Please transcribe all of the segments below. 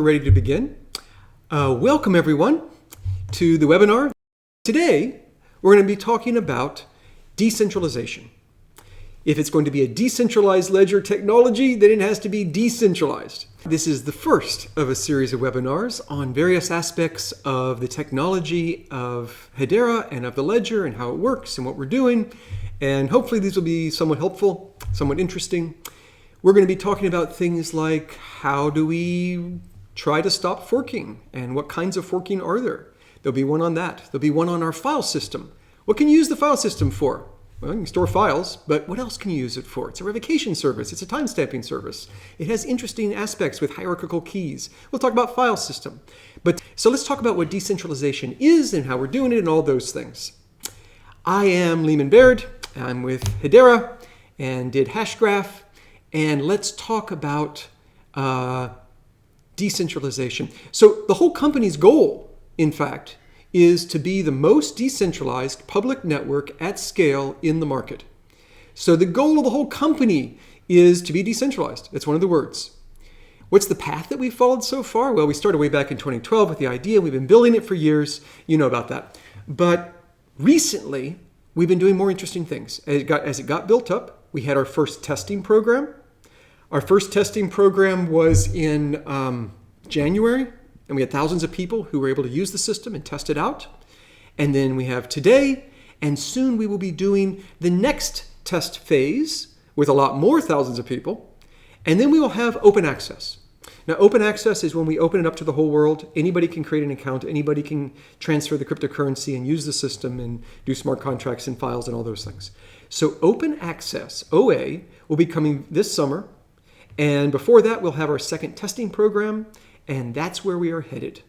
We're ready to begin. Welcome everyone to the webinar. Today we're going to be talking about decentralization. If it's going to be a decentralized ledger technology, then it has to be decentralized. This is the first of a series of webinars on various aspects of the technology of Hedera and of the ledger and how it works and what we're doing. And hopefully these will be somewhat helpful, somewhat interesting. We're going to be talking about things like how do we try to stop forking and what kinds of forking are there. There'll be one on that. There'll be one on our file system. What can you use the file system for? Well, you can store files, but what else can you use it for? It's a revocation service. It's a timestamping service. It has interesting aspects with hierarchical keys. We'll talk about file system. So let's talk about what decentralization is and how we're doing it and all those things. I am Leemon Baird. I'm with Hedera and did Hashgraph. And let's talk about decentralization. So the whole company's goal, in fact, is to be the most decentralized public network at scale in the market. So the goal of the whole company is to be decentralized. It's one of the words. What's the path that we've followed so far? Well, we started way back in 2012 with the idea. We've been building it for years. You know about that. But recently, we've been doing more interesting things. As it got built up, we had our first testing program. Our first testing program was in January, and we had thousands of people who were able to use the system and test it out. And then we have today, and soon we will be doing the next test phase with a lot more thousands of people. And then we will have open access. Now, open access is when we open it up to the whole world. Anybody can create an account. Anybody can transfer the cryptocurrency and use the system and do smart contracts and files and all those things. So open access, OA, will be coming this summer. And before that, we'll have our second testing program, and that's where we are headed.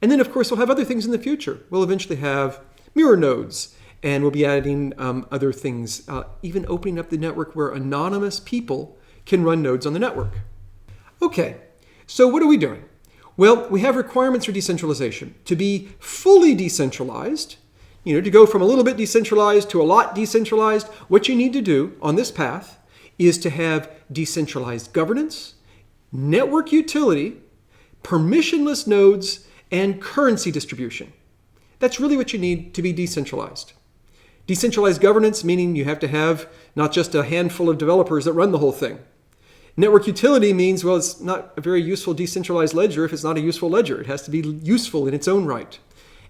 And then, of course, we'll have other things in the future. We'll eventually have mirror nodes, and we'll be adding other things, even opening up the network where anonymous people can run nodes on the network. Okay, so what are we doing? Well, we have requirements for decentralization. To be fully decentralized, to go from a little bit decentralized to a lot decentralized, what you need to do on this path is to have decentralized governance, network utility, permissionless nodes, and currency distribution. That's really what you need to be decentralized. Decentralized governance, meaning you have to have not just a handful of developers that run the whole thing. Network utility means, well, it's not a very useful decentralized ledger if it's not a useful ledger. It has to be useful in its own right.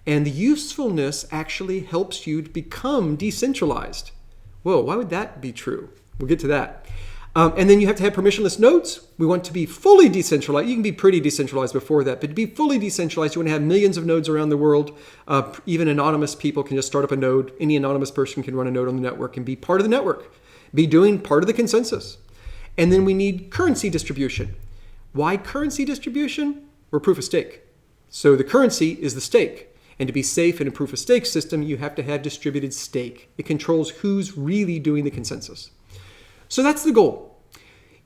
And the usefulness actually helps you to become decentralized. Whoa, why would that be true? We'll get to that. And then you have to have permissionless nodes. We want to be fully decentralized. You can be pretty decentralized before that, but to be fully decentralized, you want to have millions of nodes around the world. Even anonymous people can just start up a node. Any anonymous person can run a node on the network and be part of the network, be doing part of the consensus. And then we need currency distribution. Why currency distribution? We're proof of stake. So the currency is the stake. And to be safe in a proof of stake system, you have to have distributed stake. It controls who's really doing the consensus. So that's the goal.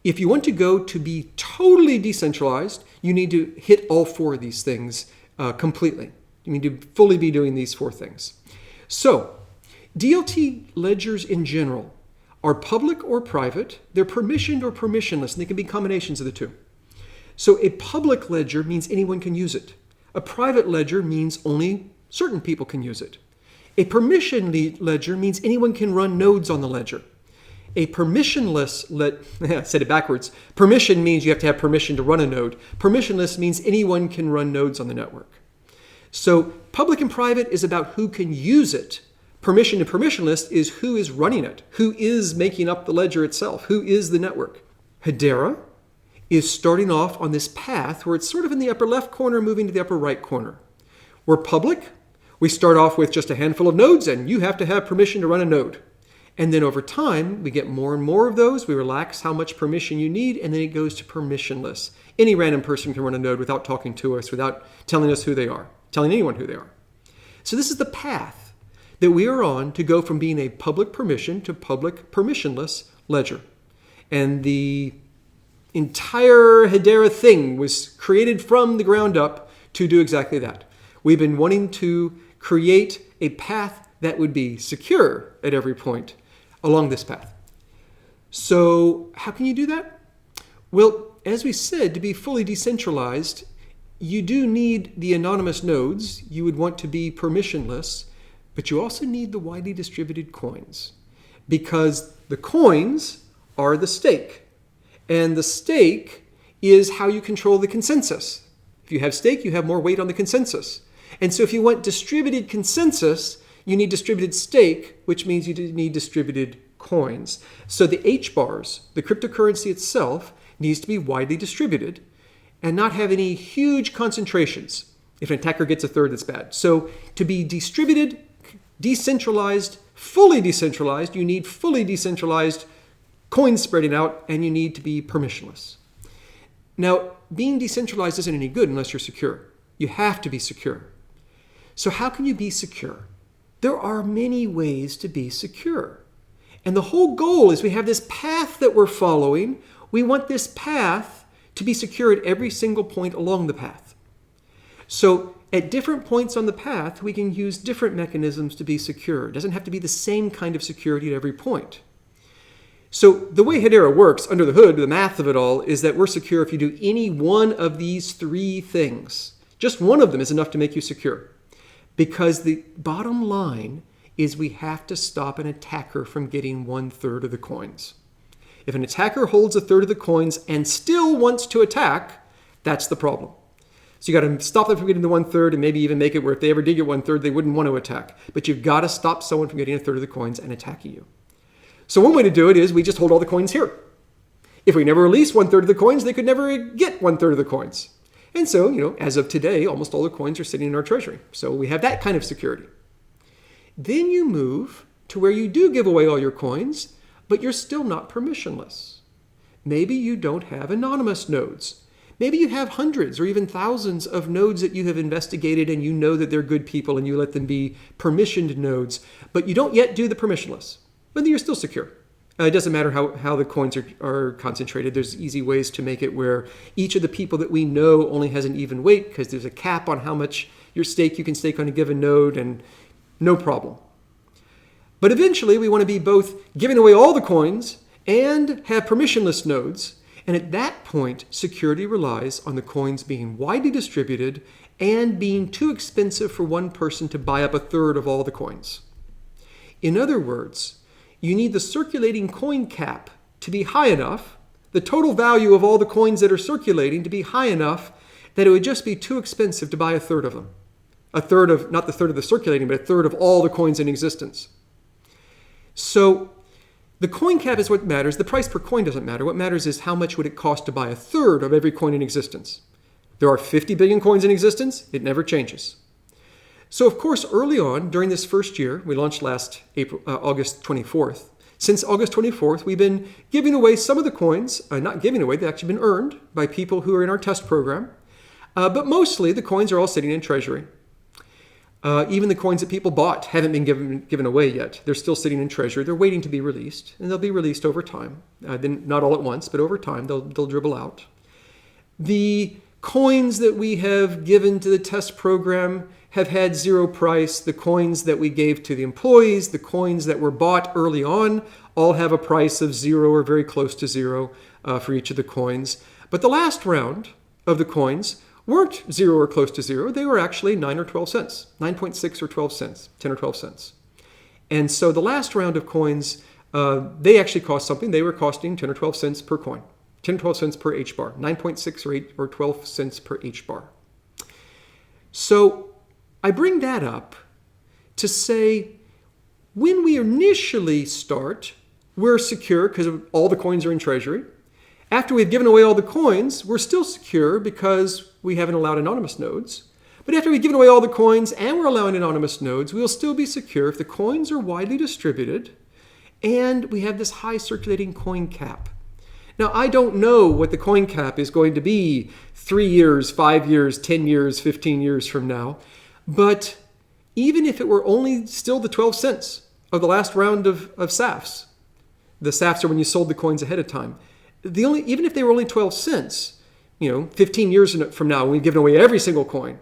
If you want to go to be totally decentralized, you need to hit all four of these things completely. You need to fully be doing these four things. So DLT ledgers in general are public or private. They're permissioned or permissionless, and they can be combinations of the two. So a public ledger means anyone can use it. A private ledger means only certain people can use it. A permission ledger means anyone can run nodes on the ledger. A permissionless, I said it backwards. Permission means you have to have permission to run a node. Permissionless means anyone can run nodes on the network. So public and private is about who can use it. Permission and permissionless is who is running it, who is making up the ledger itself, who is the network. Hedera is starting off on this path where it's sort of in the upper left corner, moving to the upper right corner. We're public. We start off with just a handful of nodes, and you have to have permission to run a node. And then over time, we get more and more of those. We relax how much permission you need, and then it goes to permissionless. Any random person can run a node without talking to us, without telling us who they are, telling anyone who they are. So this is the path that we are on to go from being a public permission to public permissionless ledger. And the entire Hedera thing was created from the ground up to do exactly that. We've been wanting to create a path that would be secure at every point along this path. So how can you do that? Well, as we said, to be fully decentralized, you do need the anonymous nodes. You would want to be permissionless, but you also need the widely distributed coins, because the coins are the stake, and the stake is how you control the consensus. If you have stake, you have more weight on the consensus. And so if you want distributed consensus, you need distributed stake, which means you need distributed coins. So the HBARs, the cryptocurrency itself, needs to be widely distributed and not have any huge concentrations. If an attacker gets a third, that's bad. So to be distributed, decentralized, fully decentralized, you need fully decentralized coins spreading out, and you need to be permissionless. Now, being decentralized isn't any good unless you're secure. You have to be secure. So how can you be secure? There are many ways to be secure. And the whole goal is we have this path that we're following. We want this path to be secure at every single point along the path. So at different points on the path, we can use different mechanisms to be secure. It doesn't have to be the same kind of security at every point. So the way Hedera works under the hood, the math of it all, is that we're secure if you do any one of these three things. Just one of them is enough to make you secure. Because the bottom line is we have to stop an attacker from getting 1/3 of the coins. If an attacker holds 1/3 of the coins and still wants to attack, that's the problem. So you got to stop them from getting the 1/3 and maybe even make it where if they ever did get 1/3, they wouldn't want to attack. But you've got to stop someone from getting 1/3 of the coins and attacking you. So one way to do it is we just hold all the coins here. If we never release 1/3 of the coins, they could never get 1/3 of the coins. And so, as of today, almost all the coins are sitting in our treasury. So we have that kind of security. Then you move to where you do give away all your coins, but you're still not permissionless. Maybe you don't have anonymous nodes. Maybe you have hundreds or even thousands of nodes that you have investigated and you know that they're good people and you let them be permissioned nodes, but you don't yet do the permissionless. But then you're still secure. It doesn't matter how the coins are concentrated. There's easy ways to make it where each of the people that we know only has an even weight because there's a cap on how much your stake you can stake on a given node, and no problem. But eventually we want to be both giving away all the coins and have permissionless nodes. And at that point, security relies on the coins being widely distributed and being too expensive for one person to buy up 1/3 of all the coins. In other words, you need the circulating coin cap to be high enough, the total value of all the coins that are circulating to be high enough that it would just be too expensive to buy 1/3 of them. 1/3 of, not the third of the circulating, but 1/3 of all the coins in existence. So the coin cap is what matters. The price per coin doesn't matter. What matters is how much would it cost to buy 1/3 of every coin in existence. There are 50 billion coins in existence. It never changes. So of course, early on, during this first year, we launched last August 24th. Since August 24th, we've been giving away some of the coins, not giving away, they've actually been earned by people who are in our test program. But mostly the coins are all sitting in treasury. Even the coins that people bought haven't been given away yet. They're still sitting in treasury. They're waiting to be released, and they'll be released over time. Not all at once, but over time they'll dribble out. The coins that we have given to the test program have had zero price. The coins that we gave to the employees, the coins that were bought early on, all have a price of zero or very close to zero for each of the coins. But the last round of the coins weren't zero or close to zero. They were actually 9 or 12 cents, 9.6 or 12 cents, 10 or 12 cents. And so the last round of coins, they actually cost something. They were costing 10 or 12 cents per coin, 10 or 12 cents per HBAR, 9.6 or 8 or 12 cents per HBAR. So I bring that up to say when we initially start, we're secure because all the coins are in treasury. After we've given away all the coins, we're still secure because we haven't allowed anonymous nodes. But after we've given away all the coins and we're allowing anonymous nodes, we'll still be secure if the coins are widely distributed and we have this high circulating coin cap. Now, I don't know what the coin cap is going to be 3 years, 5 years, 10 years, 15 years from now. But even if it were only still the 12 cents of the last round of SAFs, the SAFs are when you sold the coins ahead of time. Even if they were only 12 cents, 15 years from now, when we've given away every single coin,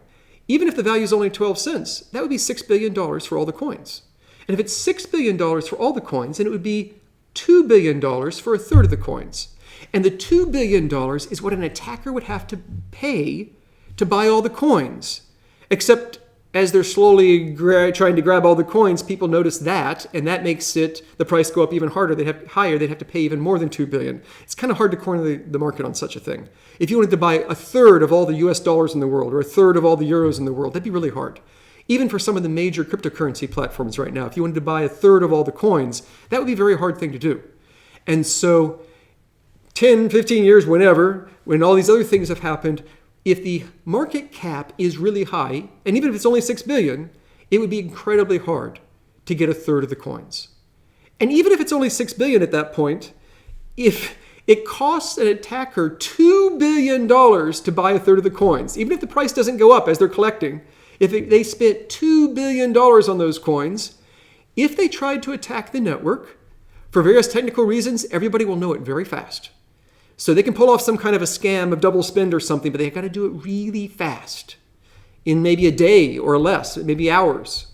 even if the value is only 12 cents, that would be $6 billion for all the coins. And if it's $6 billion for all the coins, then it would be $2 billion for 1/3 of the coins. And the $2 billion is what an attacker would have to pay to buy all the coins. Except as they're slowly trying to grab all the coins, people notice that, and that makes the price go up even harder. They'd have to pay even more than $2 billion. It's kind of hard to corner the market on such a thing. If you wanted to buy a third of all the US dollars in the world, or a third of all the euros in the world, that'd be really hard. Even for some of the major cryptocurrency platforms right now, if you wanted to buy a third of all the coins, that would be a very hard thing to do. And so 10, 15 years, whenever, when all these other things have happened, if the market cap is really high, and even if it's only 6 billion, it would be incredibly hard to get a third of the coins. And even if it's only 6 billion at that point, if it costs an attacker $2 billion to buy a third of the coins, even if the price doesn't go up as they're collecting, if they spent $2 billion on those coins, if they tried to attack the network, for various technical reasons, everybody will know it very fast. So they can pull off some kind of a scam of double spend or something, but they've got to do it really fast, in maybe a day or less, maybe hours.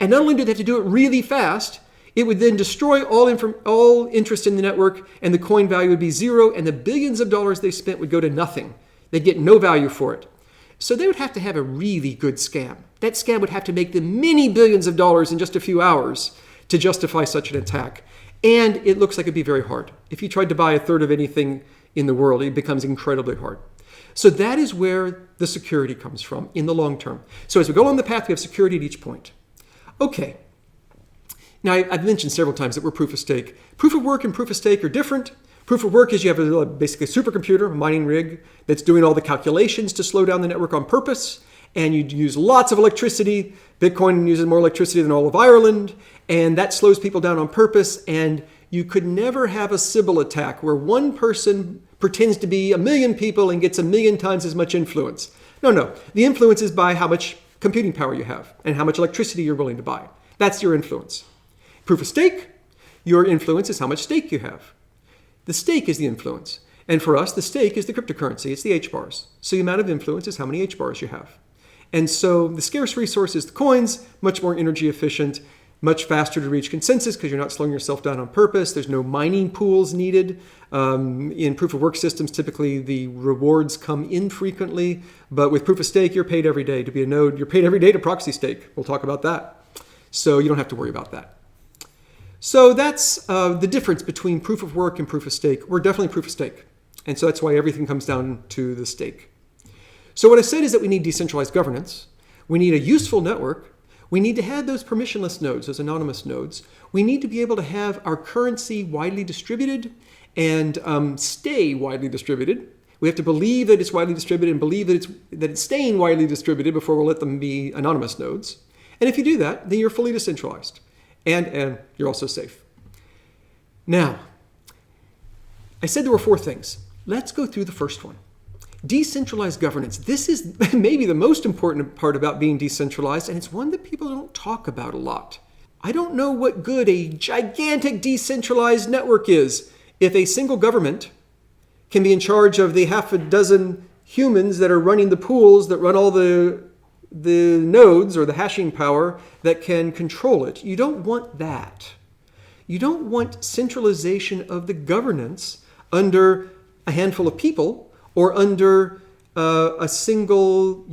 And not only do they have to do it really fast, it would then destroy all interest in the network, and the coin value would be zero, and the billions of dollars they spent would go to nothing. They'd get no value for it. So they would have to have a really good scam. That scam would have to make them many billions of dollars in just a few hours to justify such an attack. And it looks like it'd be very hard. If you tried to buy a third of anything in the world, it becomes incredibly hard. So that is where the security comes from in the long term. So as we go along the path, we have security at each point. Okay. Now, I've mentioned several times that we're proof of stake. Proof of work and proof of stake are different. Proof of work is you have basically a supercomputer, a mining rig, that's doing all the calculations to slow down the network on purpose. And you use lots of electricity. Bitcoin uses more electricity than all of Ireland. And that slows people down on purpose. And you could never have a Sybil attack where one person pretends to be 1 million people and gets 1 million times as much influence. No. The influence is by how much computing power you have and how much electricity you're willing to buy. That's your influence. Proof of stake, your influence is how much stake you have. The stake is the influence. And for us, the stake is the cryptocurrency. It's the hbars. So the amount of influence is how many hbars you have. And so the scarce resource is the coins, much more energy efficient, much faster to reach consensus because you're not slowing yourself down on purpose. There's no mining pools needed. In proof of work systems, typically the rewards come infrequently. But with proof of stake, you're paid every day to be a node. You're paid every day to proxy stake. We'll talk about that. So you don't have to worry about that. So that's the difference between proof of work and proof of stake. We're definitely proof of stake. And so that's why everything comes down to the stake. So what I said is that we need decentralized governance. We need a useful network. We need to have those permissionless nodes, those anonymous nodes. We need to be able to have our currency widely distributed and stay widely distributed. We have to believe that it's widely distributed and believe that it's staying widely distributed before we'll let them be anonymous nodes. And if you do that, then you're fully decentralized. And you're also safe. Now, I said there were 4 things. Let's go through the first one. Decentralized governance. This is maybe the most important part about being decentralized, and it's one that people don't talk about a lot. I don't know what good a gigantic decentralized network is if a single government can be in charge of the half a dozen humans that are running the pools that run all the nodes or the hashing power that can control it. You don't want that. You don't want centralization of the governance under a handful of people or under a single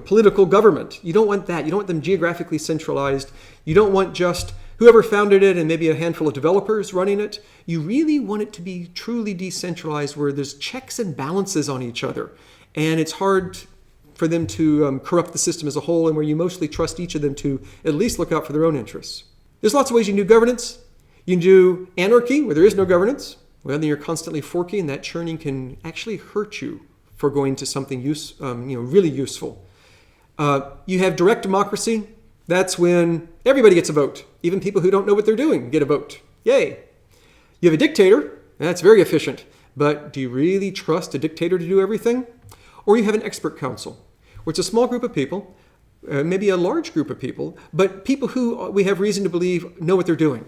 political government. You don't want that. You don't want them geographically centralized. You don't want just whoever founded it and maybe a handful of developers running it. You really want it to be truly decentralized where there's checks and balances on each other. And it's hard for them to corrupt the system as a whole, and where you mostly trust each of them to at least look out for their own interests. There's lots of ways you can do governance. You can do anarchy, where there is no governance. Well, then you're constantly forking, and that churning can actually hurt you for going to something really useful. You have direct democracy. That's when everybody gets a vote. Even people who don't know what they're doing get a vote. Yay. You have a dictator. That's very efficient. But do you really trust a dictator to do everything? Or you have an expert council, where it's a small group of people, maybe a large group of people, but people who we have reason to believe know what they're doing.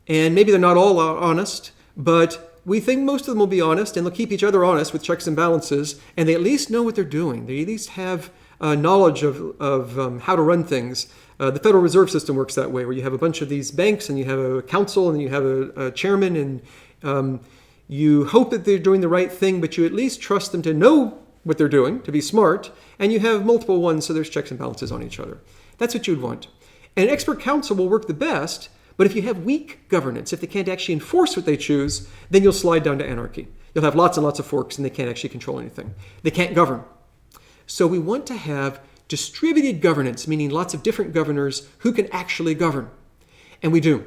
And maybe they're not all honest, but we think most of them will be honest, and they'll keep each other honest with checks and balances, and they at least know what they're doing. They at least have knowledge of how to run things. The Federal Reserve System works that way, where you have a bunch of these banks, and you have a council, and you have a chairman, and you hope that they're doing the right thing, but you at least trust them to know what they're doing, to be smart, and you have multiple ones so there's checks and balances on each other. That's what you'd want. And an expert council will work the best, but if you have weak governance, if they can't actually enforce what they choose, then you'll slide down to anarchy. You'll have lots and lots of forks and they can't actually control anything. They can't govern. So we want to have distributed governance, meaning lots of different governors who can actually govern. And we do.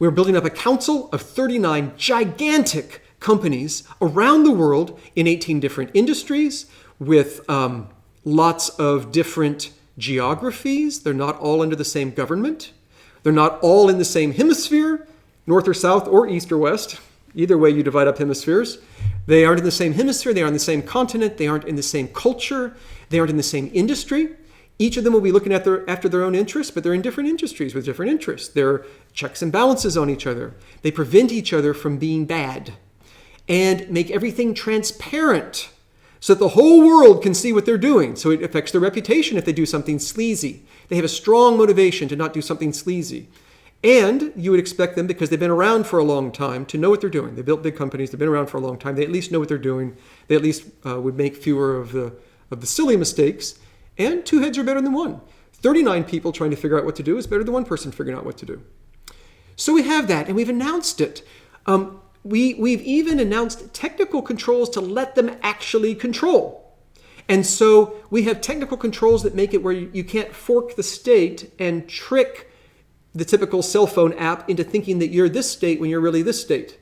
We're building up a council of 39 gigantic companies around the world in 18 different industries with lots of different geographies. They're not all under the same government. They're not all in the same hemisphere, north or south or east or west. Either way you divide up hemispheres. They aren't in the same hemisphere. They aren't in the same continent. They aren't in the same culture. They aren't in the same industry. Each of them will be looking at after their own interests, but they're in different industries with different interests. There are checks and balances on each other. They prevent each other from being bad and make everything transparent so that the whole world can see what they're doing. So it affects their reputation if they do something sleazy. They have a strong motivation to not do something sleazy. And you would expect them, because they've been around for a long time, to know what they're doing. They built big companies. They've been around for a long time. They at least know what they're doing. They at least would make fewer of the silly mistakes. And 2 heads are better than 1. 39 people trying to figure out what to do is better than 1 person figuring out what to do. So we have that, and we've announced it. We've even announced technical controls to let them actually control. And so we have technical controls that make it where you can't fork the state and trick the typical cell phone app into thinking that you're this state when you're really this state,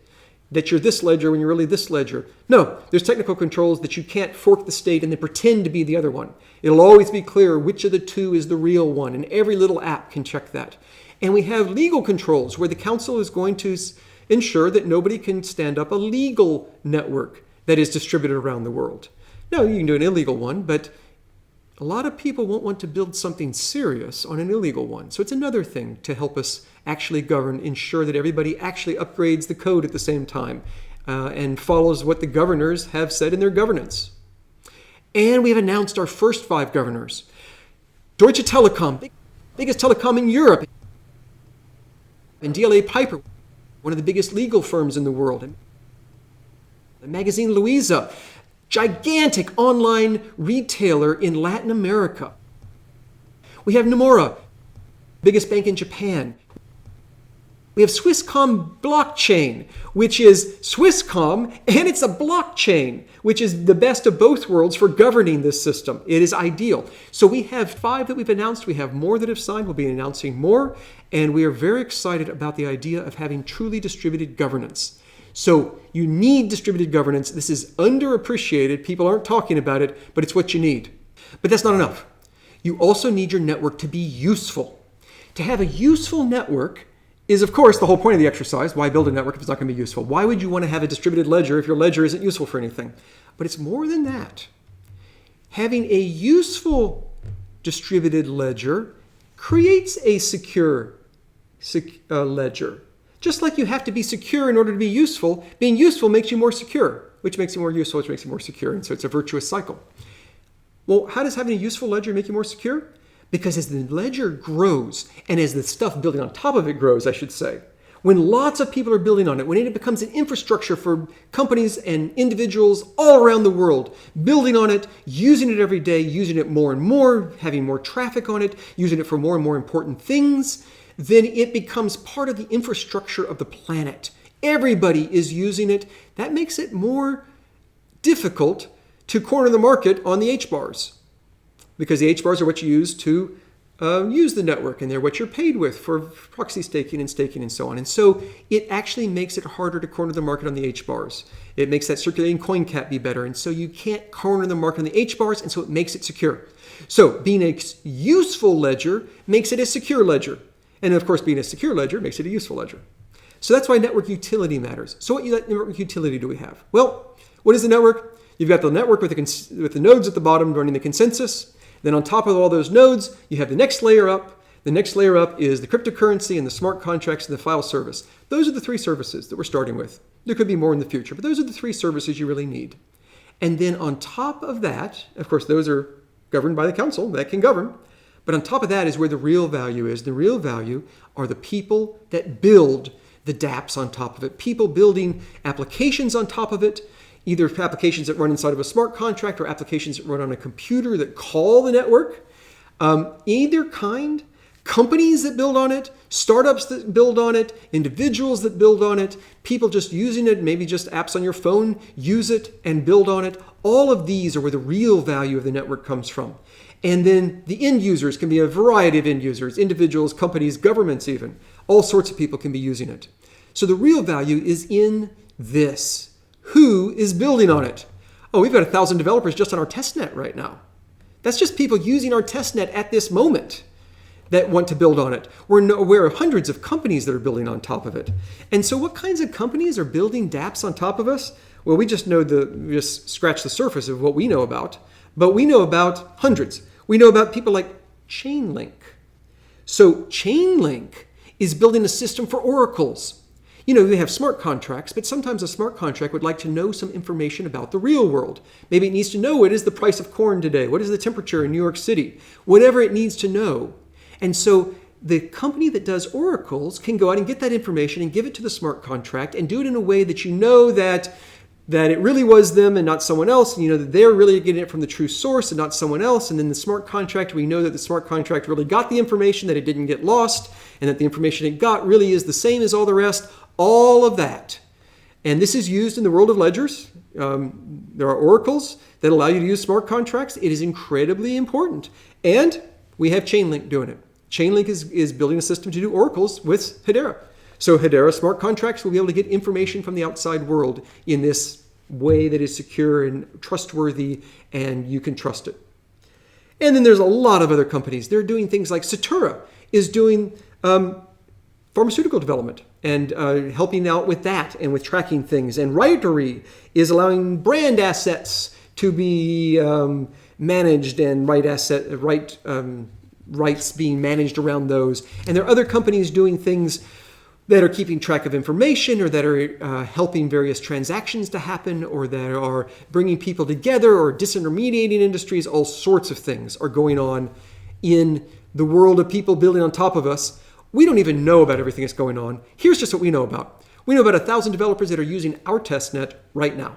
that you're this ledger when you're really this ledger. No, there's technical controls that you can't fork the state and then pretend to be the other one. It'll always be clear which of the two is the real one, and every little app can check that. And we have legal controls where the council is going to ensure that nobody can stand up a legal network that is distributed around the world. No, you can do an illegal one, but a lot of people won't want to build something serious on an illegal one. So it's another thing to help us actually govern, ensure that everybody actually upgrades the code at the same time and follows what the governors have said in their governance. And we have announced our first 5 governors. Deutsche Telekom, biggest telecom in Europe. And DLA Piper, one of the biggest legal firms in the world. And the magazine Louisa, gigantic online retailer in Latin America. We have Nomura, biggest bank in Japan. We have Swisscom Blockchain, which is Swisscom, and it's a blockchain, which is the best of both worlds for governing this system. It is ideal. So we have 5 that we've announced. We have more that have signed. We'll be announcing more. And we are very excited about the idea of having truly distributed governance. So you need distributed governance. This is underappreciated. People aren't talking about it, but it's what you need. But that's not enough. You also need your network to be useful. To have a useful network is, of course, the whole point of the exercise. Why build a network if it's not going to be useful? Why would you want to have a distributed ledger if your ledger isn't useful for anything? But it's more than that. Having a useful distributed ledger creates a secure ledger. Just like you have to be secure in order to be useful, being useful makes you more secure, which makes you more useful, which makes you more secure. And so it's a virtuous cycle. Well, how does having a useful ledger make you more secure? Because as the ledger grows, and as the stuff building on top of it grows, I should say, when lots of people are building on it, when it becomes an infrastructure for companies and individuals all around the world, building on it, using it every day, using it more and more, having more traffic on it, using it for more and more important things, then it becomes part of the infrastructure of the planet. Everybody is using it. That makes it more difficult to corner the market on the HBARs. Because the HBARs are what you use to use the network, and they're what you're paid with for proxy staking and so on. And so it actually makes it harder to corner the market on the HBARs. It makes that circulating coin cap be better, and so you can't corner the market on the HBARs, and so it makes it secure. So being a useful ledger makes it a secure ledger. And of course, being a secure ledger makes it a useful ledger. So that's why network utility matters. So what network utility do we have? Well, what is the network? You've got the network with the nodes at the bottom running the consensus. Then on top of all those nodes, you have the next layer up. The next layer up is the cryptocurrency and the smart contracts and the file service. Those are the 3 services that we're starting with. There could be more in the future, but those are the 3 services you really need. And then on top of that, of course, those are governed by the council. That can govern. But on top of that is where the real value is. The real value are the people that build the dApps on top of it. People building applications on top of it. either applications that run inside of a smart contract or applications that run on a computer that call the network. Either kind, companies that build on it, startups that build on it, individuals that build on it, people just using it, maybe just apps on your phone, use it and build on it. All of these are where the real value of the network comes from. And then the end users can be a variety of end users, individuals, companies, governments even. All sorts of people can be using it. So the real value is in this. Who is building on it? Oh, we've got 1,000 developers just on our testnet right now. That's just people using our testnet at this moment that want to build on it. We're aware of hundreds of companies that are building on top of it. And so what kinds of companies are building dApps on top of us? Well, we just scratch the surface of what we know about. But we know about hundreds. We know about people like Chainlink. So Chainlink is building a system for oracles. You know, they have smart contracts, but sometimes a smart contract would like to know some information about the real world. Maybe it needs to know what is the price of corn today, what is the temperature in New York City, whatever it needs to know. And so the company that does oracles can go out and get that information and give it to the smart contract and do it in a way that you know that it really was them and not someone else. And you know that they're really getting it from the true source and not someone else. And then the smart contract, we know that the smart contract really got the information, that it didn't get lost, and that the information it got really is the same as all the rest. All of that. And this is used in the world of ledgers. There are oracles that allow you to use smart contracts. It is incredibly important. And we have Chainlink doing it. Chainlink is building a system to do oracles with Hedera. So Hedera smart contracts will be able to get information from the outside world in this way that is secure and trustworthy, and you can trust it. And then there's a lot of other companies. They're doing things like Satura is doing pharmaceutical development and helping out with that and with tracking things. And Writery is allowing brand assets to be managed and rights being managed around those. And there are other companies doing things that are keeping track of information, or that are helping various transactions to happen, or that are bringing people together, or disintermediating industries. All sorts of things are going on in the world of people building on top of us. We don't even know about everything that's going on. Here's just what we know about. We know about 1,000 developers that are using our testnet right now.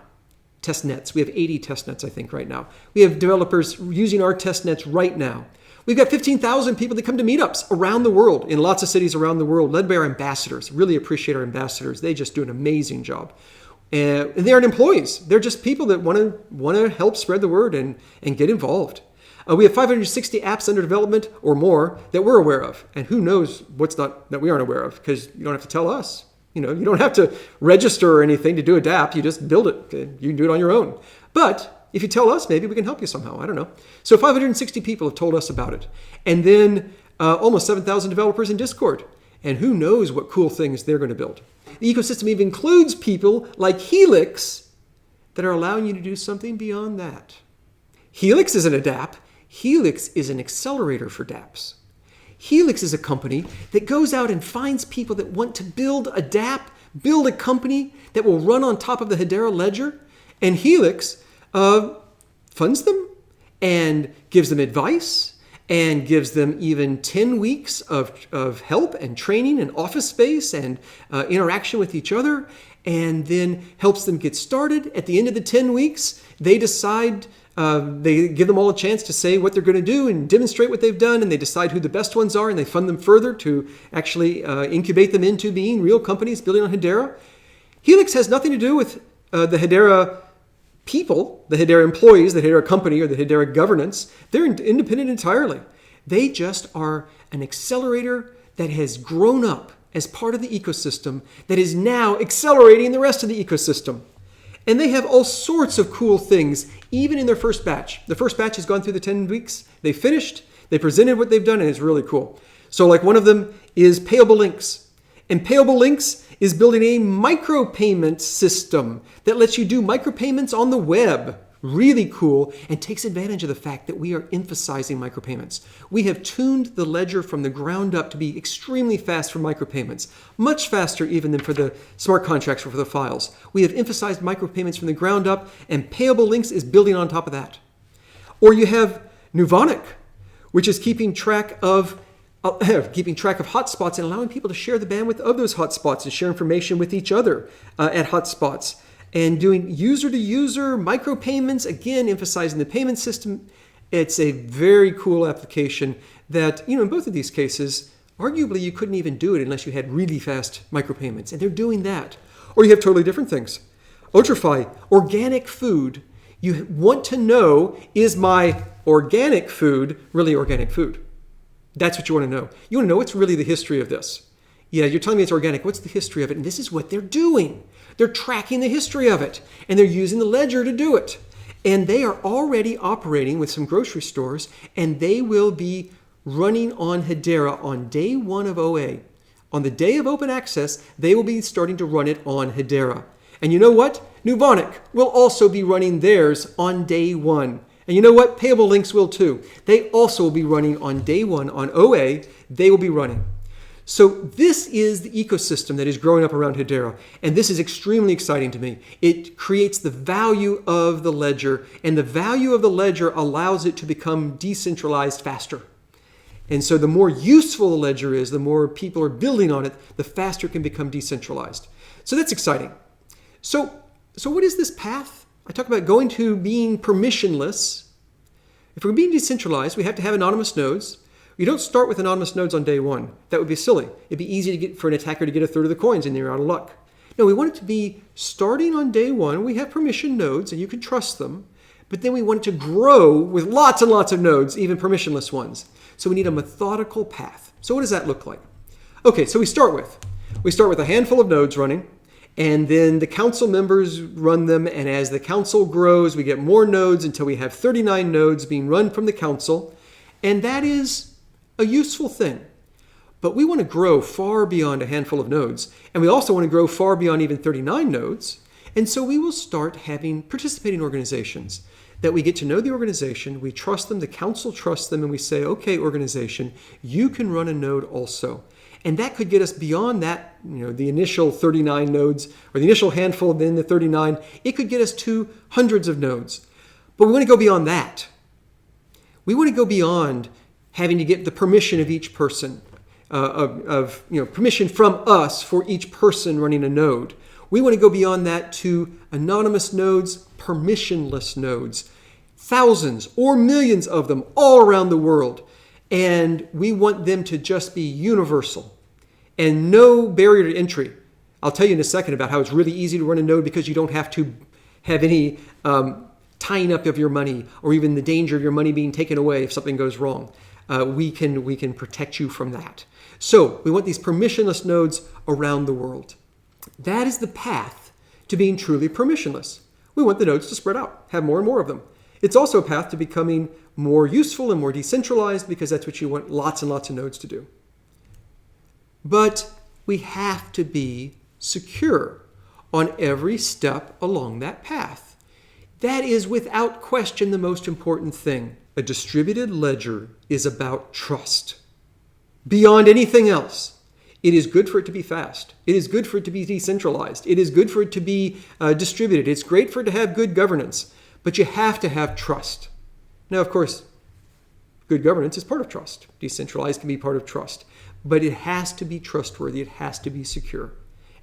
Testnets. We have 80 testnets, I think, right now. We have developers using our testnets right now. We've got 15,000 people that come to meetups around the world, in lots of cities around the world, led by our ambassadors. Really appreciate our ambassadors. They just do an amazing job. And they aren't employees. They're just people that want to help spread the word and get involved. We have 560 apps under development or more that we're aware of. And who knows what's not that we aren't aware of, because you don't have to tell us. You know, you don't have to register or anything to do a dApp. You just build it. You can do it on your own. But if you tell us, maybe we can help you somehow. I don't know. So 560 people have told us about it. And then almost 7,000 developers in Discord. And who knows what cool things they're going to build. The ecosystem even includes people like Helix that are allowing you to do something beyond that. Helix isn't a dApp. Helix is an accelerator for dApps. Helix is a company that goes out and finds people that want to build a dApp, build a company that will run on top of the Hedera ledger. And Helix funds them and gives them advice and gives them even 10 weeks of help and training and office space and interaction with each other, and then helps them get started. At the end of the 10 weeks, they decide, they give them all a chance to say what they're going to do and demonstrate what they've done, and they decide who the best ones are, and they fund them further to actually incubate them into being real companies building on Hedera. Helix has nothing to do with the Hedera people, the Hedera employees, the Hedera company, or the Hedera governance. They're independent entirely. They just are an accelerator that has grown up as part of the ecosystem that is now accelerating the rest of the ecosystem. And they have all sorts of cool things, even in their first batch. The first batch has gone through the 10 weeks. They finished, they presented what they've done, and it's really cool. So like one of them is Payable Links. And Payable Links is building a micropayment system that lets you do micropayments on the web. Really cool, and takes advantage of the fact that we are emphasizing micropayments. We have tuned the ledger from the ground up to be extremely fast for micropayments, much faster even than for the smart contracts or for the files. We have emphasized micropayments from the ground up, and Payable Links is building on top of that. Or you have Nuvonic, which is keeping track of hotspots and allowing people to share the bandwidth of those hotspots and share information with each other at hotspots. and doing user-to-user micropayments, again, emphasizing the payment system. It's a very cool application that, in both of these cases, arguably you couldn't even do it unless you had really fast micropayments, and they're doing that. Or you have totally different things. Otrify, organic food. You want to know, is my organic food really organic food? That's what you want to know. You want to know what's really the history of this. Yeah, you're telling me it's organic. What's the history of it? And this is what they're doing. They're tracking the history of it, and they're using the ledger to do it. And they are already operating with some grocery stores, and they will be running on Hedera on day 1 of OA. On the day of open access, they will be starting to run it on Hedera. And you know what? Nuvonic will also be running theirs on day 1. And you know what? Payable Links will too. They also will be running on day 1 on OA. They will be running. So this is the ecosystem that is growing up around Hedera, and this is extremely exciting to me. It creates the value of the ledger, and the value of the ledger allows it to become decentralized faster. And so the more useful the ledger is, the more people are building on it, the faster it can become decentralized. So that's exciting. So what is this path? I talk about going to being permissionless. If we're being decentralized, we have to have anonymous nodes. You don't start with anonymous nodes on day 1. That would be silly. It'd be easy for an attacker to get a third of the coins and you're out of luck. No, we want it to be starting on day 1. We have permission nodes and you can trust them. But then we want it to grow with lots and lots of nodes, even permissionless ones. So we need a methodical path. So what does that look like? Okay, so we start with a handful of nodes running, and then the council members run them. And as the council grows, we get more nodes until we have 39 nodes being run from the council. And that is a useful thing. But we want to grow far beyond a handful of nodes. And we also want to grow far beyond even 39 nodes. And so we will start having participating organizations that we get to know the organization, we trust them, the council trusts them, and we say, okay, organization, you can run a node also. And that could get us beyond that, the initial 39 nodes, or the initial handful, then the 39. It could get us to hundreds of nodes. But we want to go beyond that. We want to go beyond having to get the permission of each person, permission from us for each person running a node. We want to go beyond that to anonymous nodes, permissionless nodes, thousands or millions of them all around the world. And we want them to just be universal and no barrier to entry. I'll tell you in a second about how it's really easy to run a node because you don't have to have any tying up of your money or even the danger of your money being taken away if something goes wrong. We can protect you from that. So we want these permissionless nodes around the world. That is the path to being truly permissionless. We want the nodes to spread out, have more and more of them. It's also a path to becoming more useful and more decentralized because that's what you want lots and lots of nodes to do. But we have to be secure on every step along that path. That is without question the most important thing. A distributed ledger is about trust. Beyond anything else, it is good for it to be fast. It is good for it to be decentralized. It is good for it to be distributed. It's great for it to have good governance, but you have to have trust. Now, of course, good governance is part of trust. Decentralized can be part of trust, but it has to be trustworthy. It has to be secure.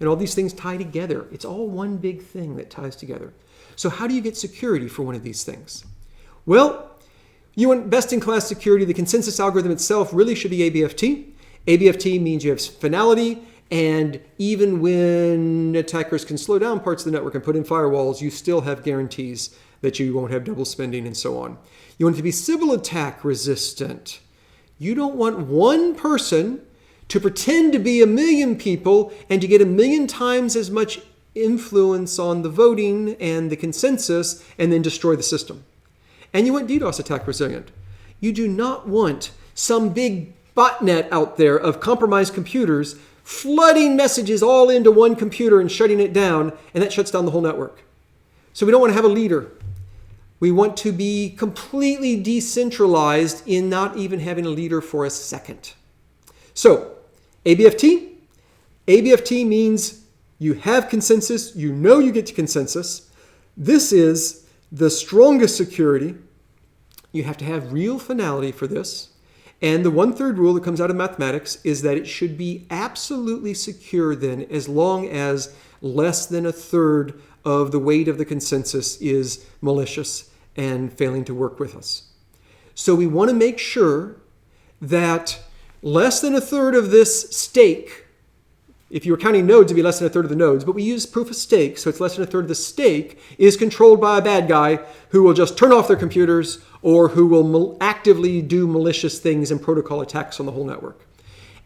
And all these things tie together. It's all one big thing that ties together. So how do you get security for one of these things? Well, you want best-in-class security. The consensus algorithm itself really should be ABFT. ABFT means you have finality, and even when attackers can slow down parts of the network and put in firewalls, you still have guarantees that you won't have double spending and so on. You want it to be Sybil attack resistant. You don't want one person to pretend to be 1 million people and to get 1 million times as much influence on the voting and the consensus and then destroy the system. And you want DDoS attack resilient. You do not want some big botnet out there of compromised computers flooding messages all into one computer and shutting it down, and that shuts down the whole network. So we don't want to have a leader. We want to be completely decentralized in not even having a leader for a second. So ABFT. ABFT means you have consensus. You know you get to consensus. This is the strongest security. You have to have real finality for this. And the 1/3 rule that comes out of mathematics is that it should be absolutely secure then as long as less than 1/3 of the weight of the consensus is malicious and failing to work with us. So we want to make sure that less than a third of this stake, if you were counting nodes, it'd be less than a third of the nodes, but we use proof of stake, so it's less than a third of the stake, is controlled by a bad guy who will just turn off their computers or who will actively do malicious things and protocol attacks on the whole network.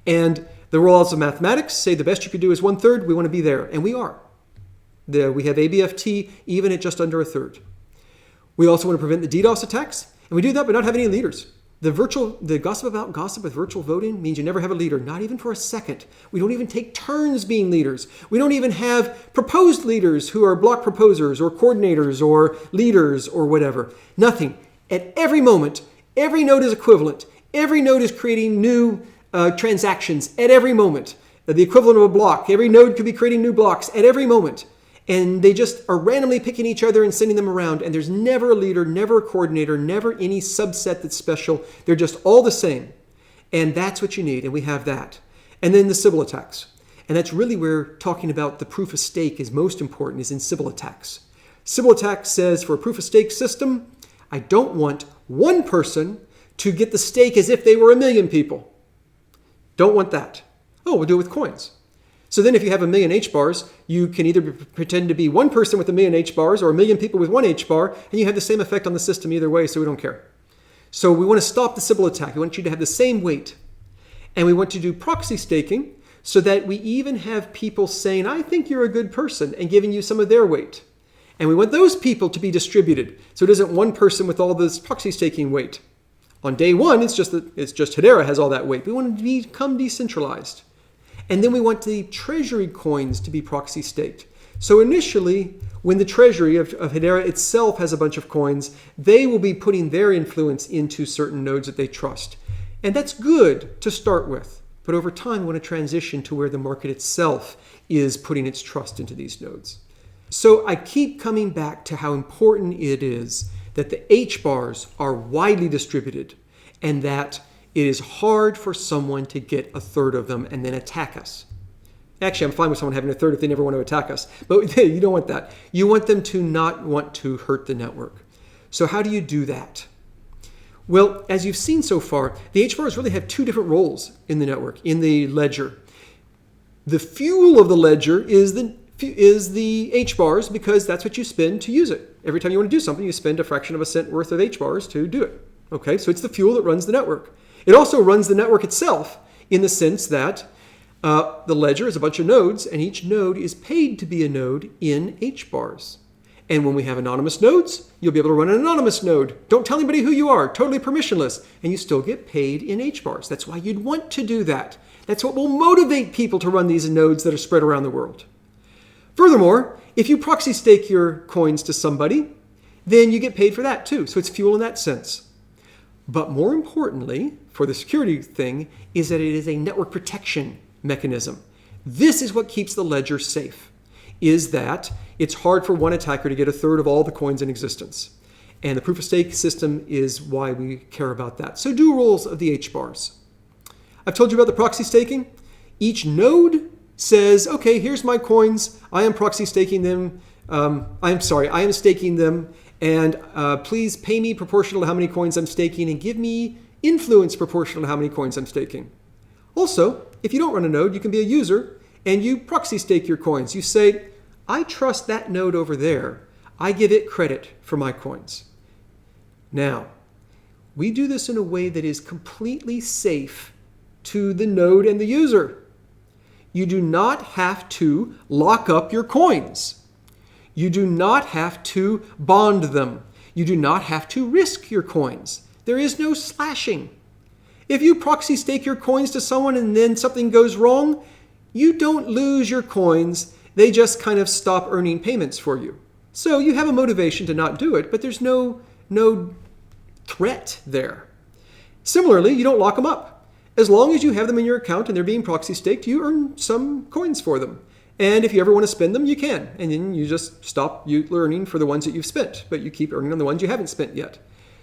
And the laws of mathematics say the best you could do is 1/3. We want to be there, and we are. We have ABFT even at just under a third. We also want to prevent the DDoS attacks, and we do that by not having any leaders. The gossip about gossip with virtual voting means you never have a leader, not even for a second. We don't even take turns being leaders. We don't even have proposed leaders who are block proposers or coordinators or leaders or whatever. Nothing. At every moment, every node is equivalent. Every node is creating new transactions at every moment. The equivalent of a block. Every node could be creating new blocks at every moment. And they just are randomly picking each other and sending them around. And there's never a leader, never a coordinator, never any subset that's special. They're just all the same. And that's what you need. And we have that. And then the Sybil attacks. And that's really where talking about the proof of stake is most important, is in Sybil attacks. Sybil attacks says for a proof of stake system, I don't want one person to get the stake as if they were 1 million people. Don't want that. Oh, we'll do it with coins. So then if you have 1 million HBARs, you can either pretend to be one person with 1 million HBARs or 1 million people with 1 HBAR, and you have the same effect on the system either way, so we don't care. So we want to stop the Sybil attack. We want you to have the same weight. And we want to do proxy staking so that we even have people saying, I think you're a good person, and giving you some of their weight. And we want those people to be distributed, so it isn't one person with all this proxy staking weight. On day one, it's just Hedera has all that weight. We want to become decentralized. And then we want the treasury coins to be proxy staked. So initially, when the treasury of Hedera itself has a bunch of coins, they will be putting their influence into certain nodes that they trust. And that's good to start with. But over time, we want to transition to where the market itself is putting its trust into these nodes. So I keep coming back to how important it is that the HBARs are widely distributed and that it is hard for someone to get 1/3 of them and then attack us. Actually, I'm fine with someone having 1/3 if they never want to attack us. But you don't want that. You want them to not want to hurt the network. So how do you do that? Well, as you've seen so far, the HBARs really have 2 different roles in the network, in the ledger. The fuel of the ledger is the HBARs because that's what you spend to use it. Every time you want to do something, you spend a fraction of a cent worth of HBARs to do it. Okay, so it's the fuel that runs the network. It also runs the network itself in the sense that the ledger is a bunch of nodes, and each node is paid to be a node in HBARs. And when we have anonymous nodes, you'll be able to run an anonymous node. Don't tell anybody who you are, totally permissionless, and you still get paid in HBARs. That's why you'd want to do that. That's what will motivate people to run these nodes that are spread around the world. Furthermore, if you proxy stake your coins to somebody, then you get paid for that too. So it's fuel in that sense. But more importantly, for the security thing, is that it is a network protection mechanism. This is what keeps the ledger safe, is that it's hard for one attacker to get 1/3 of all the coins in existence. And the proof of stake system is why we care about that. So do rules of the HBARs. I've told you about the proxy staking. Each node says, okay, here's my coins. I am proxy staking them. I am staking them. And please pay me proportional to how many coins I'm staking and give me influence proportional to how many coins I'm staking. Also, if you don't run a node, you can be a user and you proxy stake your coins. You say, I trust that node over there. I give it credit for my coins. Now, we do this in a way that is completely safe to the node and the user. You do not have to lock up your coins. You do not have to bond them. You do not have to risk your coins. There is no slashing. If you proxy stake your coins to someone and then something goes wrong, you don't lose your coins. They just kind of stop earning payments for you. So you have a motivation to not do it, but there's no threat there. Similarly, you don't lock them up. As long as you have them in your account and they're being proxy staked, you earn some coins for them. And if you ever want to spend them, you can. And then you just stop earning for the ones that you've spent, but you keep earning on the ones you haven't spent yet.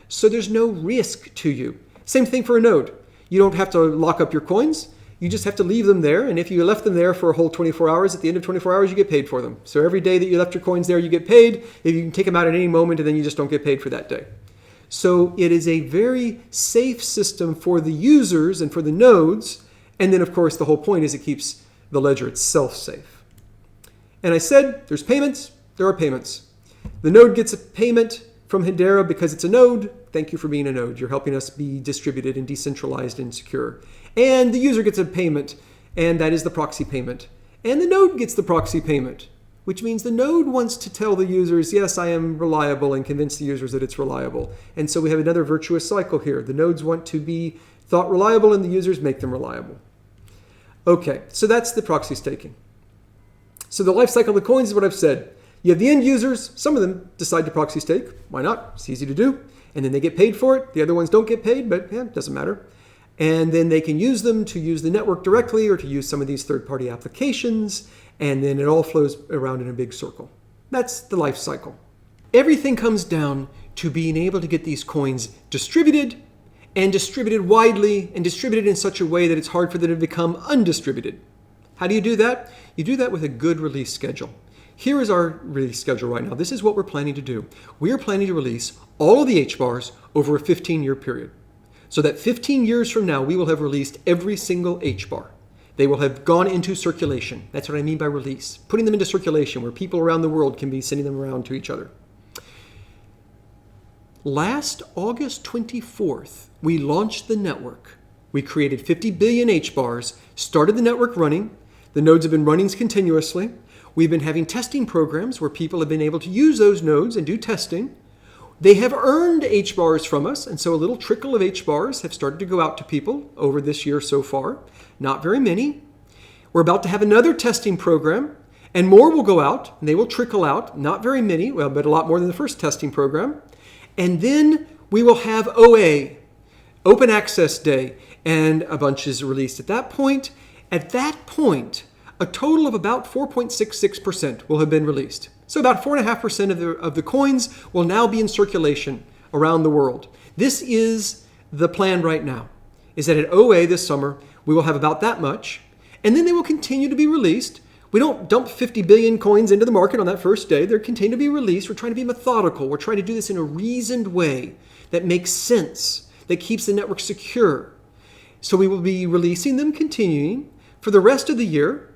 So there's no risk to you. Same thing for a node. You don't have to lock up your coins. You just have to leave them there, and if you left them there for a whole 24 hours, at the end of 24 hours, you get paid for them. So every day that you left your coins there, you get paid. If you can take them out at any moment, and then you just don't get paid for that day. So it is a very safe system for the users and for the nodes. And then, of course, the whole point is it keeps the ledger itself safe. And I said there's payments. There are payments. The node gets a payment from Hedera because it's a node. Thank you for being a node. You're helping us be distributed and decentralized and secure. And the user gets a payment, and that is the proxy payment. And the node gets the proxy payment, which means the node wants to tell the users, yes, I am reliable, and convince the users that it's reliable. And so we have another virtuous cycle here. The nodes want to be thought reliable, and the users make them reliable. Okay, so that's the proxy staking. So the life cycle of the coins is what I've said. You have the end users. Some of them decide to proxy stake. Why not? It's easy to do. And then they get paid for it. The other ones don't get paid, but it doesn't matter. And then they can use them to use the network directly or to use some of these third-party applications. And then it all flows around in a big circle. That's the life cycle. Everything comes down to being able to get these coins distributed and distributed widely and distributed in such a way that it's hard for them to become undistributed. How do you do that? You do that with a good release schedule. Here is our release schedule right now. This is what we're planning to do. We are planning to release all of the HBARs over a 15-year period. So that 15 years from now, we will have released every single HBAR. They will have gone into circulation. That's what I mean by release. Putting them into circulation where people around the world can be sending them around to each other. Last August 24th, we launched the network. We created 50 billion HBARs, started the network running. The nodes have been running continuously. We've been having testing programs where people have been able to use those nodes and do testing. They have earned HBARs from us, and so a little trickle of HBARs have started to go out to people over this year so far. Not very many. We're about to have another testing program, and more will go out, and they will trickle out. Not very many, well, but a lot more than the first testing program. And then we will have OA, Open Access Day, and a bunch is released at that point. At that point, a total of about 4.66% will have been released. So about 4.5% of the coins will now be in circulation around the world. This is the plan right now, is that at OA this summer, we will have about that much, and then they will continue to be released. We don't dump 50 billion coins into the market on that first day. They're continuing to be released. We're trying to be methodical. We're trying to do this in a reasoned way that makes sense, that keeps the network secure. So we will be releasing them continuing for the rest of the year.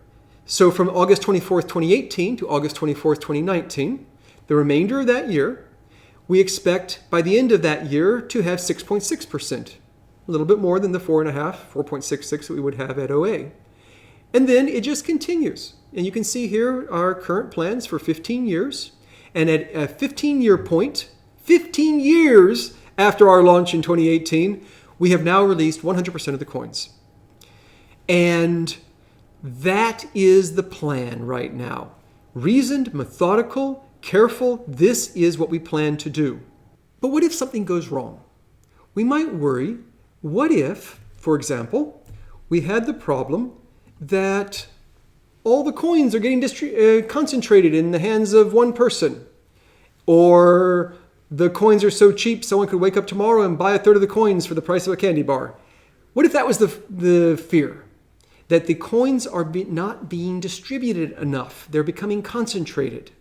So from August 24th, 2018 to August 24th, 2019, the remainder of that year, we expect by the end of that year to have 6.6%, a little bit more than the 4.66 that we would have at OA. And then it just continues. And you can see here our current plans for 15 years. And at a 15-year point, 15 years after our launch in 2018, we have now released 100% of the coins. And that is the plan right now. Reasoned, methodical, careful, this is what we plan to do. But what if something goes wrong? We might worry, what if, for example, we had the problem that all the coins are getting concentrated in the hands of one person, or the coins are so cheap someone could wake up tomorrow and buy a third of the coins for the price of a candy bar. What if that was the fear? That the coins are not being distributed enough. They're becoming concentrated.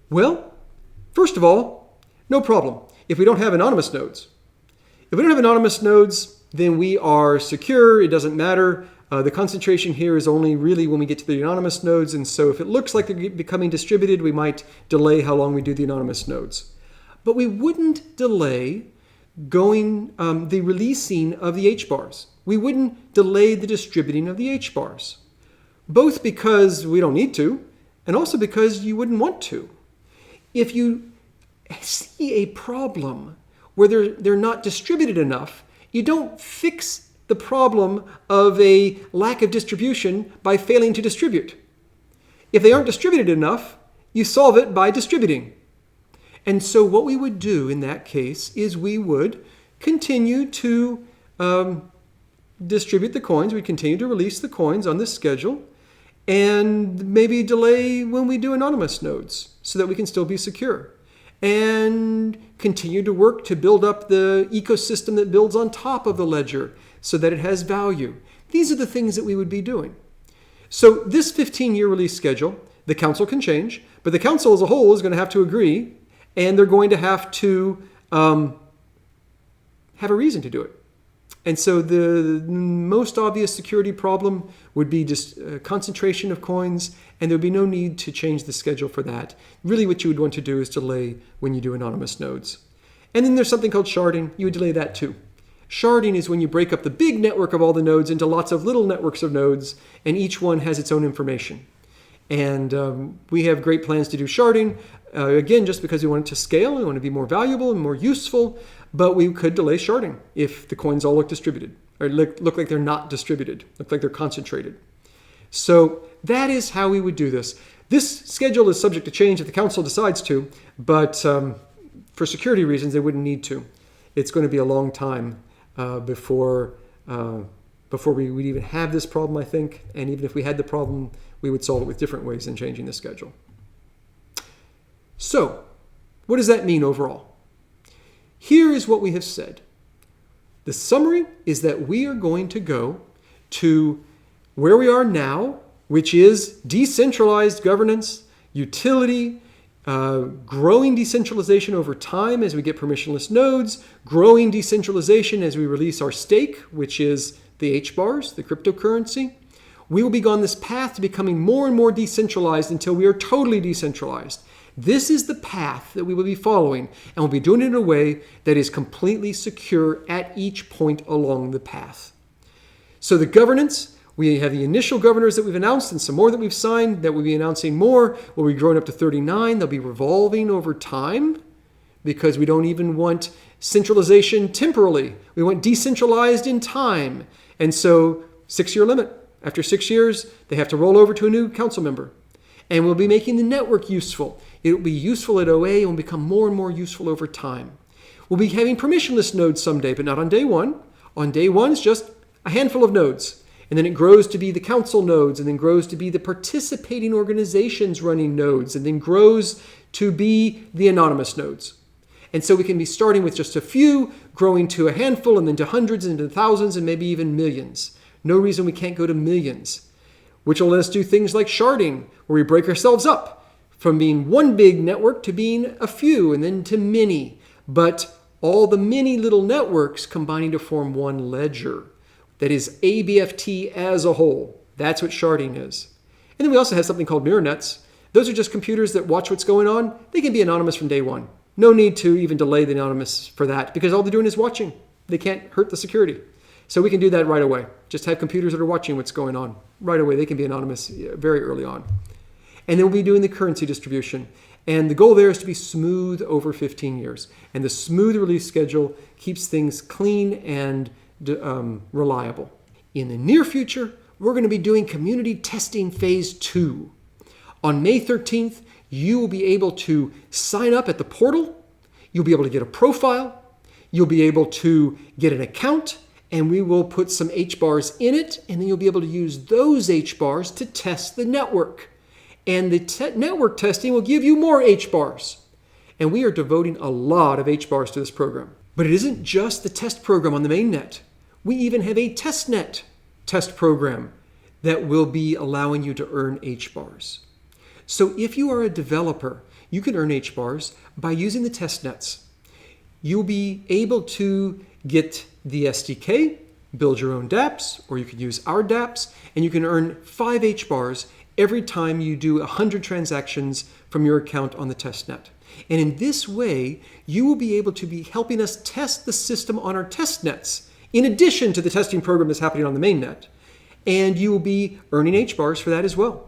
Well, first of all, no problem if we don't have anonymous nodes. If we don't have anonymous nodes, then we are secure. It doesn't matter. The concentration here is only really when we get to the anonymous nodes. And so if it looks like they're becoming distributed, we might delay how long we do the anonymous nodes. But we wouldn't delay the releasing of the HBARs. We wouldn't delay the distributing of the HBARs, both because we don't need to, and also because you wouldn't want to. If you see a problem where they're not distributed enough, you don't fix the problem of a lack of distribution by failing to distribute. If they aren't distributed enough, you solve it by distributing. And so what we would do in that case is we would continue to distribute the coins. We'd continue to release the coins on this schedule and maybe delay when we do anonymous nodes so that we can still be secure, and continue to work to build up the ecosystem that builds on top of the ledger so that it has value. These are the things that we would be doing. So this 15-year release schedule, the council can change, but the council as a whole is going to have to agree, and they're going to have to have a reason to do it. And so the most obvious security problem would be just concentration of coins, and there would be no need to change the schedule for that. Really what you would want to do is delay when you do anonymous nodes. And then there's something called sharding. You would delay that too. Sharding is when you break up the big network of all the nodes into lots of little networks of nodes, and each one has its own information. And we have great plans to do sharding, again, just because we want it to scale, we want it to be more valuable and more useful, but we could delay sharding if the coins all look distributed, or look like they're not distributed, look like they're concentrated. So that is how we would do this. This schedule is subject to change if the council decides to, but for security reasons, they wouldn't need to. It's going to be a long time before we would even have this problem, I think. And even if we had the problem, we would solve it with different ways than changing the schedule. So, what does that mean overall? Here is what we have said. The summary is that we are going to go to where we are now, which is decentralized governance, utility, growing decentralization over time as we get permissionless nodes, growing decentralization as we release our stake, which is the HBARs, the cryptocurrency. We will be on this path to becoming more and more decentralized until we are totally decentralized. This is the path that we will be following, and we'll be doing it in a way that is completely secure at each point along the path. So the governance, we have the initial governors that we've announced and some more that we've signed that we'll be announcing more. We'll be growing up to 39. They'll be revolving over time because we don't even want centralization temporally. We want decentralized in time. And so 6-year limit. After 6 years, they have to roll over to a new council member. And we'll be making the network useful. It will be useful at OA and will become more and more useful over time. We'll be having permissionless nodes someday, but not on day one. On day one, it's just a handful of nodes. And then it grows to be the council nodes, and then grows to be the participating organizations running nodes, and then grows to be the anonymous nodes. And so we can be starting with just a few, growing to a handful, and then to hundreds, and to thousands, and maybe even millions. No reason we can't go to millions, which will let us do things like sharding, where we break ourselves up from being one big network to being a few, and then to many. But all the many little networks combining to form one ledger. That is ABFT as a whole. That's what sharding is. And then we also have something called mirror nets. Those are just computers that watch what's going on. They can be anonymous from day one. No need to even delay the anonymous for that because all they're doing is watching. They can't hurt the security. So we can do that right away. Just have computers that are watching what's going on right away. They can be anonymous very early on. And then we'll be doing the currency distribution. And the goal there is to be smooth over 15 years. And the smooth release schedule keeps things clean and reliable. In the near future, we're going to be doing community testing phase 2. On May 13th, you will be able to sign up at the portal. You'll be able to get a profile. You'll be able to get an account, and we will put some HBARs in it, and then you'll be able to use those HBARs to test the network. And the network testing will give you more HBARs. And we are devoting a lot of HBARs to this program. But it isn't just the test program on the mainnet. We even have a testnet test program that will be allowing you to earn HBARs. So if you are a developer, you can earn HBARs by using the testnets. You'll be able to get the SDK, build your own dApps, or you can use our dApps, and you can earn 5 HBARs every time you do 100 transactions from your account on the testnet. And in this way, you will be able to be helping us test the system on our testnets, in addition to the testing program that's happening on the mainnet. And you will be earning HBARs for that as well.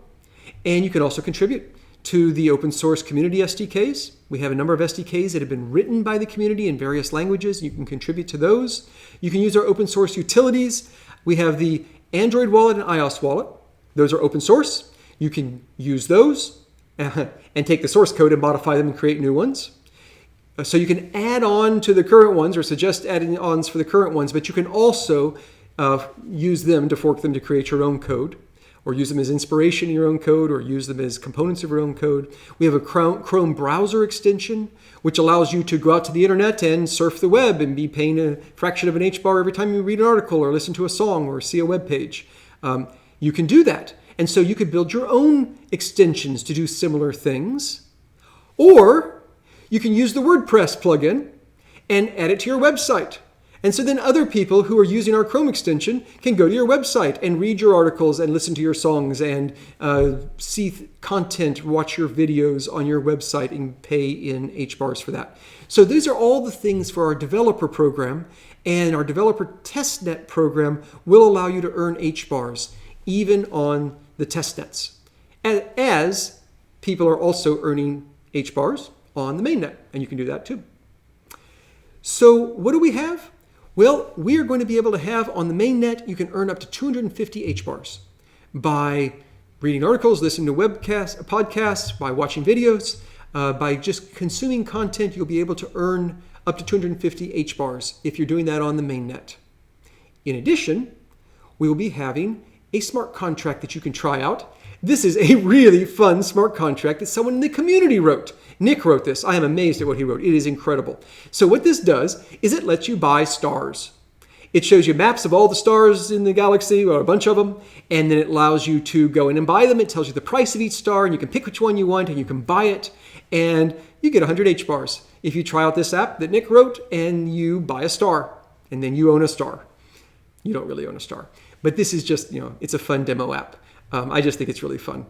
And you can also contribute to the open source community SDKs. We have a number of SDKs that have been written by the community in various languages. You can contribute to those. You can use our open source utilities. We have the Android wallet and iOS wallet. Those are open source. You can use those and take the source code and modify them and create new ones. So you can add on to the current ones or suggest adding ons for the current ones, but you can also use them to fork them to create your own code. or use them as inspiration in your own code, or use them as components of your own code. We have a Chrome browser extension, which allows you to go out to the internet and surf the web and be paying a fraction of an HBAR every time you read an article or listen to a song or see a web page. You can do that. And so you could build your own extensions to do similar things. Or you can use the WordPress plugin and add it to your website. And so then other people who are using our Chrome extension can go to your website and read your articles and listen to your songs and see content, watch your videos on your website and pay in HBARs for that. So these are all the things for our developer program, and our developer testnet program will allow you to earn HBARs even on the testnets, as people are also earning HBARs on the mainnet, and you can do that too. So what do we have? Well, we are going to be able to have on the mainnet, you can earn up to 250 HBARs by reading articles, listening to podcasts, by watching videos, by just consuming content. You'll be able to earn up to 250 HBARs if you're doing that on the mainnet. In addition, we will be having a smart contract that you can try out. This is a really fun smart contract that someone in the community wrote. Nick wrote this. I am amazed at what he wrote. It is incredible. So what this does is it lets you buy stars. It shows you maps of all the stars in the galaxy, or a bunch of them, and then it allows you to go in and buy them. It tells you the price of each star, and you can pick which one you want, and you can buy it, and you get 100 HBARs if you try out this app that Nick wrote and you buy a star, and then you own a star. You don't really own a star. But this is just, it's a fun demo app. I just think it's really fun.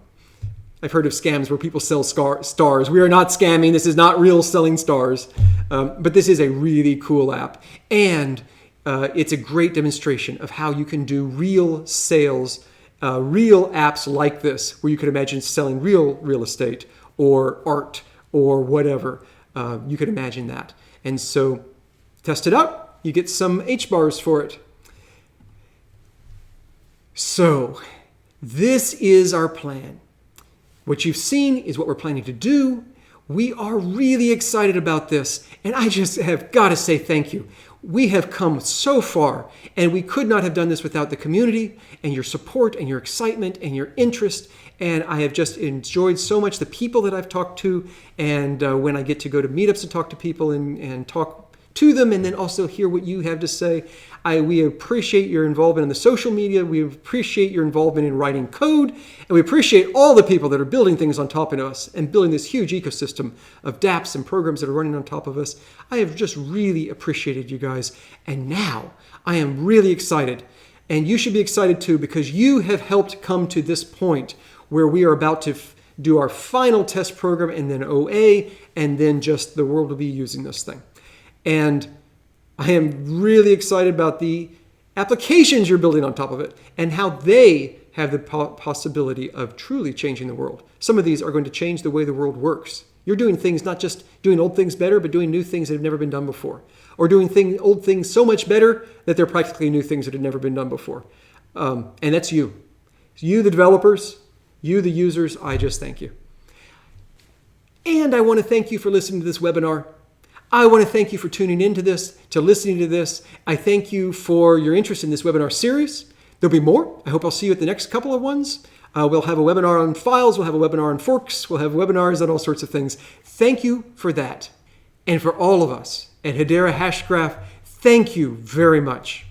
I've heard of scams where people sell stars. We are not scamming. This is not real selling stars. But this is a really cool app. And it's a great demonstration of how you can do real sales, real apps like this, where you could imagine selling real estate or art or whatever. You could imagine that. And so test it out. You get some HBARs for it. So this is our plan. What you've seen is what we're planning to do. We are really excited about this, and I just have got to say thank you. We have come so far, and we could not have done this without the community and your support and your excitement and your interest, and I have just enjoyed so much the people that I've talked to, and when I get to go to meetups and talk to people and talk to them, and then also hear what you have to say. We appreciate your involvement in the social media. We appreciate your involvement in writing code. And we appreciate all the people that are building things on top of us and building this huge ecosystem of dApps and programs that are running on top of us. I have just really appreciated you guys. And now I am really excited. And you should be excited too, because you have helped come to this point where we are about to do our final test program, and then OA, and then just the world will be using this thing. And I am really excited about the applications you're building on top of it and how they have the possibility of truly changing the world. Some of these are going to change the way the world works. You're doing things, not just doing old things better, but doing new things that have never been done before. Or doing old things so much better that they're practically new things that have never been done before. And that's you. You, the developers, you, the users, I just thank you. And I want to thank you for listening to this webinar. I want to thank you for tuning into this, to listening to this. I thank you for your interest in this webinar series. There'll be more. I hope I'll see you at the next couple of ones. We'll have a webinar on files. We'll have a webinar on forks. We'll have webinars on all sorts of things. Thank you for that. And for all of us at Hedera Hashgraph, thank you very much.